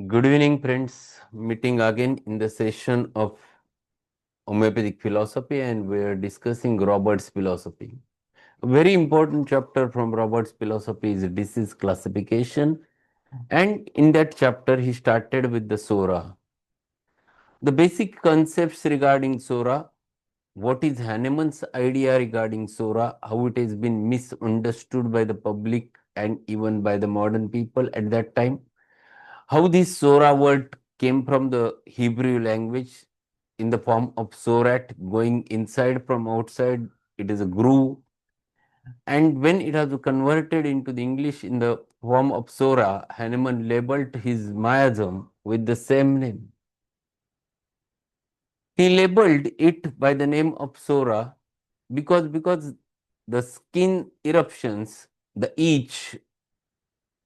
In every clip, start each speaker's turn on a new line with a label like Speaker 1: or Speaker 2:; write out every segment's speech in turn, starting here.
Speaker 1: Good evening, friends. Meeting again in the session of homeopathic philosophy, and we are discussing Robert's philosophy. A very important chapter from Robert's philosophy is disease classification, and in that chapter, he started with the Sora. The basic concepts regarding Sora, what is Hahnemann's idea regarding Sora, how it has been misunderstood by the public and even by the modern people at that time, how this Sora word came from the Hebrew language in the form of Sorat going inside from outside. It is a groove. And when it was converted into the English in the form of Sora, Hahnemann labeled his miasm with the same name. He labeled it by the name of Sora because the skin eruptions, the itch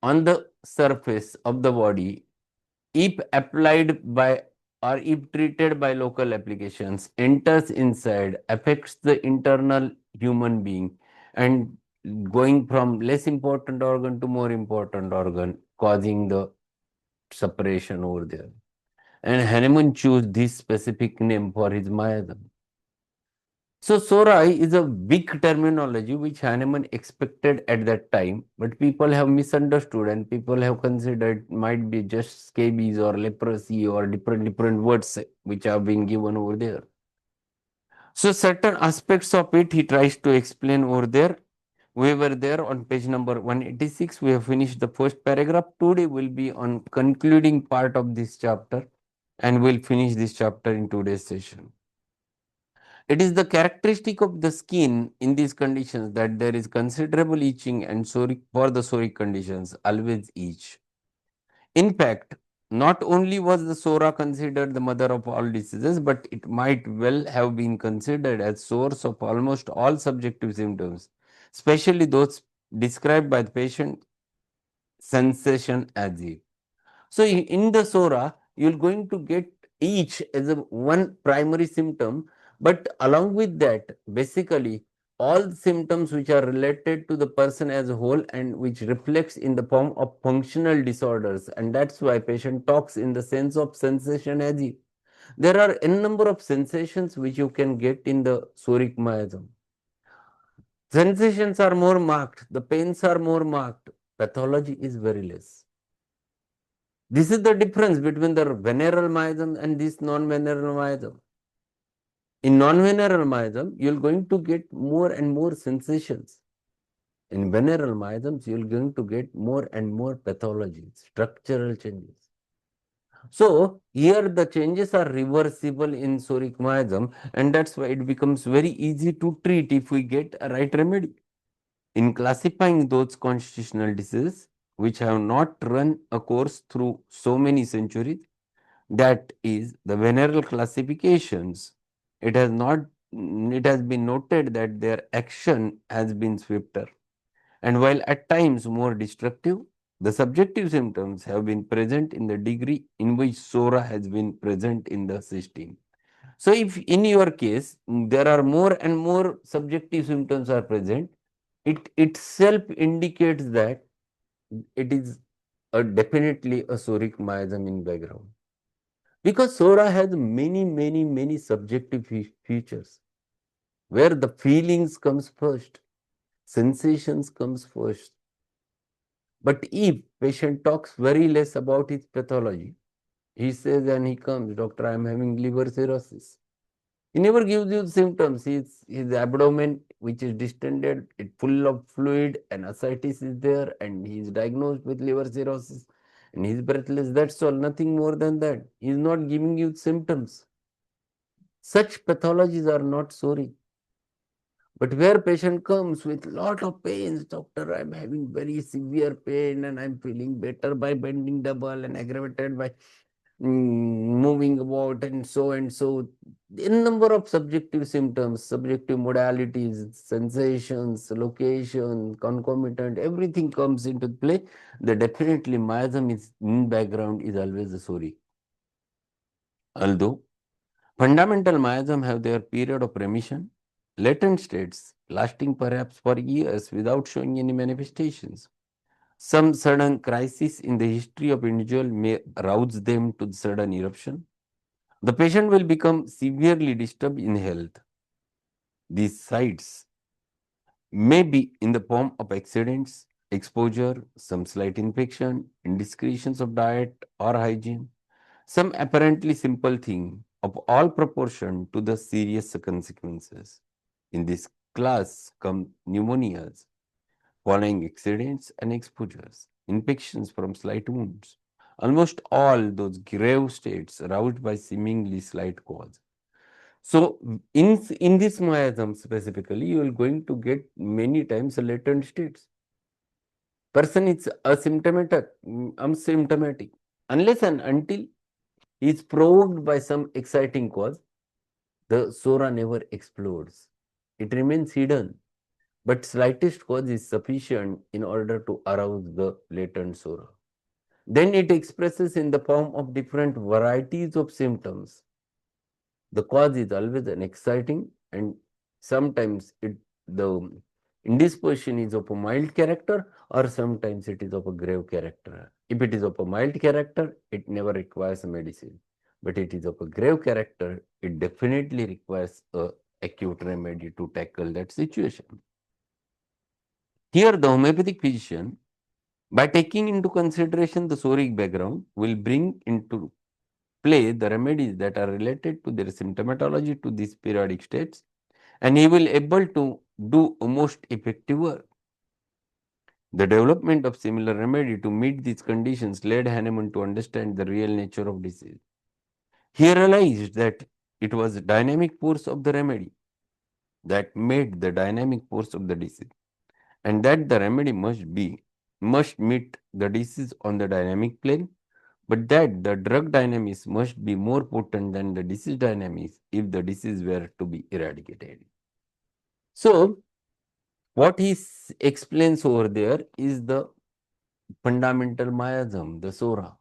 Speaker 1: on the surface of the body, if applied by or if treated by local applications, enters inside, affects the internal human being, and going from less important organ to more important organ, causing the separation over there. And Hahnemann chose this specific name for his miasm. So Sorai is a big terminology which Hahnemann expected at that time, but people have misunderstood and people have considered might be just scabies or leprosy or different words which have been given over there. So certain aspects of it he tries to explain over there. We were there on page number 186. We have finished the first paragraph. Today will be on concluding part of this chapter, and we'll finish this chapter in today's session. It is the characteristic of the skin in these conditions that there is considerable itching and psoric for the psoric conditions, always itch. In fact, not only was the psora considered the mother of all diseases, but it might well have been considered as source of almost all subjective symptoms, especially those described by the patient sensation as if. So in the Sora, you're going to get each as a one primary symptom, but along with that, basically all the symptoms which are related to the person as a whole and which reflects in the form of functional disorders, and that's why patient talks in the sense of sensation as if. There are n number of sensations which you can get in the soric miasm. Sensations are more marked, the pains are more marked, pathology is very less. This is the difference between the venereal miasm and this non-venereal miasm. In non-venereal miasm, you're going to get more and more sensations. In venereal miasms, you're going to get more and more pathology, structural changes. So here the changes are reversible in psoric miasm, and that's why it becomes very easy to treat if we get a right remedy. In classifying those constitutional diseases which have not run a course through so many centuries, that is the venereal classifications, it has not it has been noted that their action has been swifter, and while at times more destructive, the subjective symptoms have been present in the degree in which Sora has been present in the system. So if in your case there are more and more subjective symptoms are present, it itself indicates that it is definitely a psoric miasm in background. Because Sora has many subjective features where the feelings comes first, sensations comes first. But if patient talks very less about his pathology, he says and he comes, doctor, I am having liver cirrhosis. He never gives you symptoms. His abdomen, which is distended, it full of fluid and ascites is there, and he is diagnosed with liver cirrhosis. And he's breathless. That's all, nothing more than that. He's not giving you symptoms. Such pathologies are not sorry. But where patient comes with lot of pains, doctor, I'm having very severe pain and I'm feeling better by bending double and aggravated by moving about and so and so. In number of subjective symptoms, subjective modalities, sensations, location, concomitant, everything comes into play. The definitely miasm is in background is always a sorry. Although fundamental miasm have their period of remission, latent states lasting perhaps for years without showing any manifestations. Some sudden crisis in the history of individual may rouse them to sudden eruption. The patient will become severely disturbed in health. These sites may be in the form of accidents, exposure, some slight infection, indiscretions of diet or hygiene, some apparently simple thing of all proportion to the serious consequences. In this class come pneumonias, following accidents and exposures, infections from slight wounds, almost all those grave states aroused by seemingly slight cause. So in this miasm specifically, you are going to get many times latent states. Person is asymptomatic, unless and until he is provoked by some exciting cause. The sora never explodes. It remains hidden, but slightest cause is sufficient in order to arouse the latent sora. Then it expresses in the form of different varieties of symptoms. The cause is always an exciting, and sometimes the indisposition is of a mild character, or sometimes it is of a grave character. If it is of a mild character, it never requires a medicine. But it is of a grave character, it definitely requires a acute remedy to tackle that situation. Here, the homeopathic physician, by taking into consideration the soric background, will bring into play the remedies that are related to their symptomatology to these periodic states, and he will able to do a most effective work. The development of similar remedy to meet these conditions led Hahnemann to understand the real nature of disease. He realized that it was the dynamic force of the remedy that made the dynamic force of the disease, and that the remedy must meet the disease on the dynamic plane, but that the drug dynamics must be more potent than the disease dynamics if the disease were to be eradicated. So, what he explains over there is the fundamental miasm, the sora.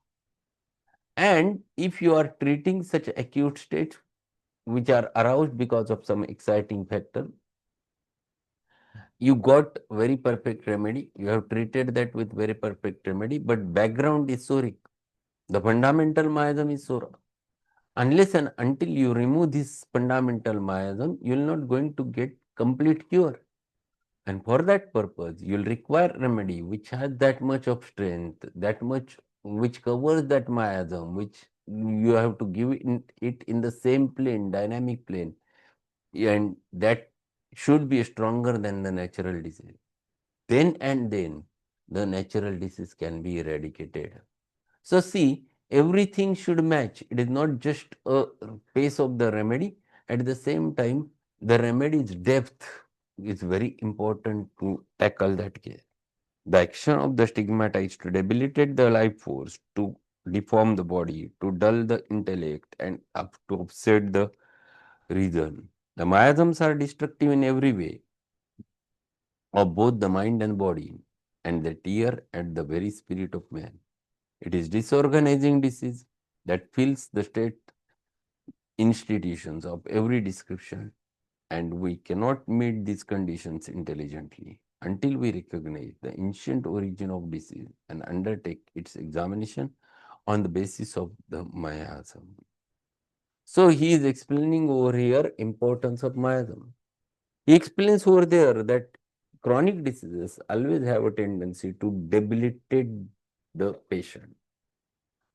Speaker 1: And if you are treating such acute states which are aroused because of some exciting factor, you got very perfect remedy. You have treated that with very perfect remedy, but background is soric. The fundamental miasm is sora. Unless and until you remove this fundamental miasm, you will not going to get complete cure. And for that purpose, you will require remedy which has that much of strength, that much which covers that miasm, which you have to give it in the same plane, dynamic plane, and that should be stronger than the natural disease. Then and then, the natural disease can be eradicated. So see, everything should match. It is not just a pace of the remedy. At the same time, the remedy's depth is very important to tackle that case. The action of the stigmata is to debilitate the life force, to deform the body, to dull the intellect, and up to upset the reason. The miasms are destructive in every way of both the mind and body, and they tear at the very spirit of man. It is disorganizing disease that fills the state institutions of every description, and we cannot meet these conditions intelligently until we recognize the ancient origin of disease and undertake its examination on the basis of the miasm. So he is explaining over here importance of miasm. He explains over there that chronic diseases always have a tendency to debilitate the patient.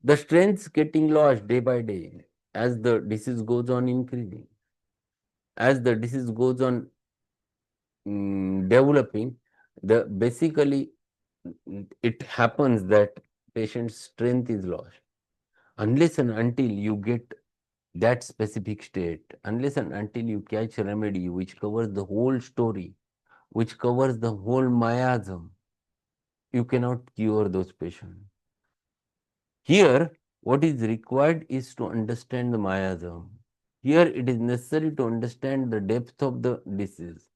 Speaker 1: The strength getting lost day by day as the disease goes on increasing. As the disease goes on developing, the basically it happens that patient's strength is lost. Unless and until you get that specific state, unless and until you catch a remedy which covers the whole story, which covers the whole miasm, you cannot cure those patients. Here, what is required is to understand the miasm. Here, it is necessary to understand the depth of the disease,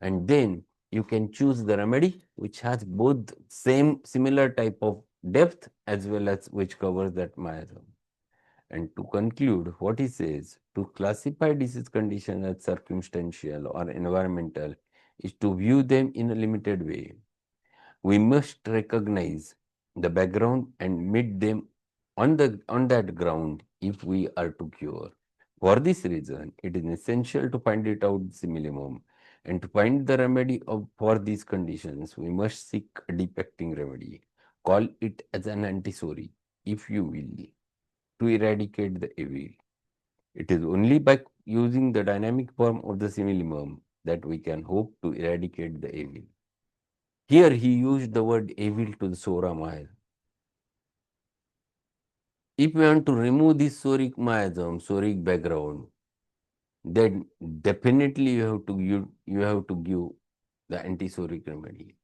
Speaker 1: and then you can choose the remedy which has both similar type of depth as well as which covers that miasm. And to conclude, what he says, to classify disease condition as circumstantial or environmental is to view them in a limited way. We must recognize the background and meet them on that ground if we are to cure. For this reason, it is essential to find it out simillimum, and to find the remedy for these conditions, we must seek a deep-acting remedy. Call it as an antisori, if you will, to eradicate the evil. It is only by using the dynamic form of the simillimum that we can hope to eradicate the evil. Here he used the word evil to the Sora Maya. If we want to remove this soric miasm, soric background, then definitely you have to give the antisoric remedy.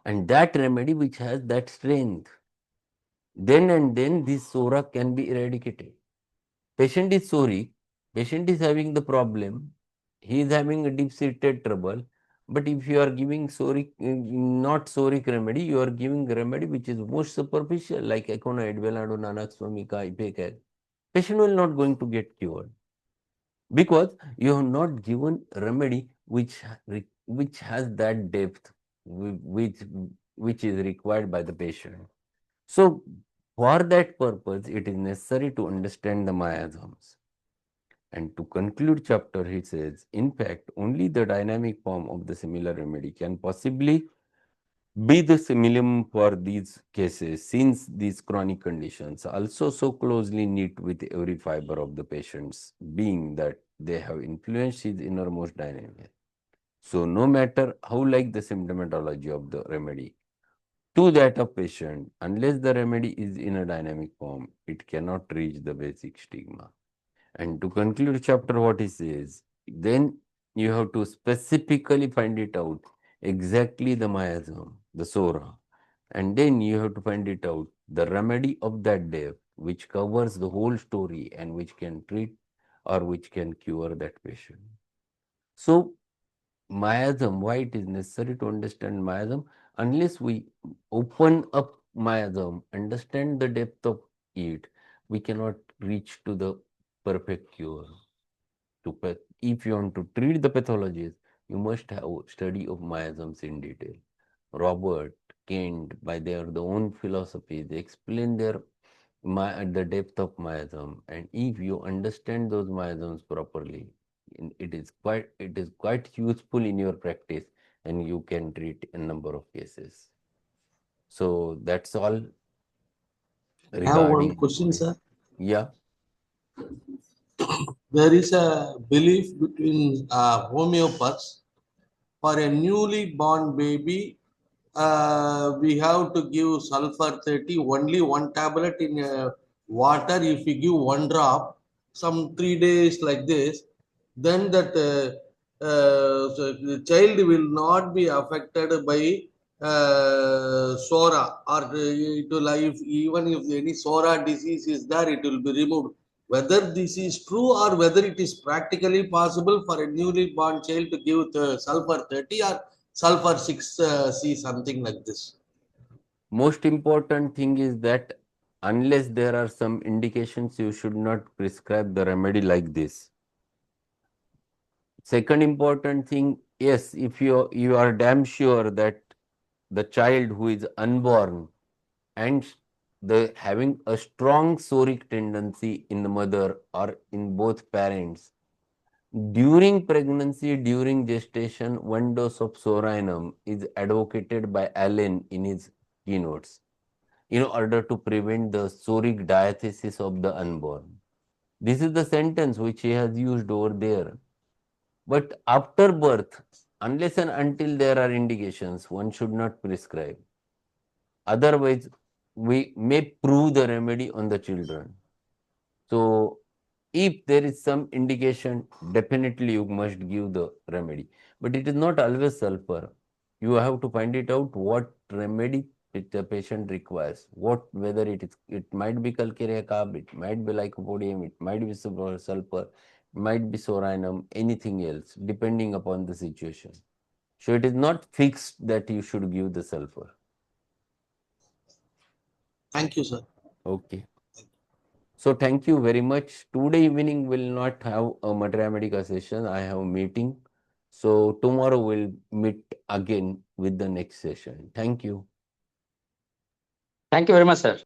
Speaker 1: And that remedy which has that strength, then and then this Sora can be eradicated. Patient is soric, patient is having the problem, he is having a deep-seated trouble, but if you are giving soric, not soric remedy, you are giving remedy which is most superficial, like Econoid, Velado, Nanak, Swamika, Ipecac, patient will not going to get cured because you have not given remedy which has that depth which is required by the patient. So, for that purpose, it is necessary to understand the miasms. And to conclude chapter, he says, in fact, only the dynamic form of the similar remedy can possibly be the similum for these cases, since these chronic conditions also so closely knit with every fiber of the patient's being that they have influenced his innermost dynamic. So, no matter how like the symptomatology of the remedy to that of patient, unless the remedy is in a dynamic form, it cannot reach the basic stigma. And to conclude chapter, what he says, then you have to specifically find it out exactly the miasm, the Sora, and then you have to find it out the remedy of that depth which covers the whole story and which can treat or which can cure that patient. So, miasm, why it is necessary to understand miasm? Unless we open up miasm, understand the depth of it, we cannot reach to the perfect cure. If you want to treat the pathologies, you must have study of miasms in detail. Robert, Kent, by their the own philosophy, they explain the depth of miasm, and if you understand those miasms properly, it is quite useful in your practice, and you can treat a number of cases. So that's all
Speaker 2: I have one
Speaker 1: regarding
Speaker 2: question,
Speaker 1: today.
Speaker 2: sir.
Speaker 1: Yeah.
Speaker 2: There is a belief between homeopaths for a newly born baby. We have to give sulfur 30, only one tablet in water. If we give one drop, some 3 days like this, then that so the child will not be affected by sora, or it will, if, even if any sora disease is there, it will be removed. Whether this is true or whether it is practically possible for a newly born child to give sulfur 30 or sulfur 6 C, something like this.
Speaker 1: Most important thing is that unless there are some indications, you should not prescribe the remedy like this. Second important thing, yes, if you are damn sure that the child who is unborn and the having a strong soric tendency in the mother or in both parents, during pregnancy, during gestation, one dose of soranum is advocated by Allen in his keynotes in order to prevent the soric diathesis of the unborn. This is the sentence which he has used over there. But after birth, unless and until there are indications, one should not prescribe. Otherwise, we may prove the remedy on the children. So, if there is some indication, definitely you must give the remedy. But it is not always sulfur. You have to find it out what remedy the patient requires. Whether it might be calcarea carb, it might be lycopodium, it might be sulfur, it might be soranum, anything else, depending upon the situation. So it is not fixed that you should give the sulfur.
Speaker 2: Thank you, sir.
Speaker 1: Okay. So thank you very much. Today evening will not have a Madhya Medica session. I have a meeting. So tomorrow we'll meet again with the next session. Thank you.
Speaker 3: Thank you very much, sir.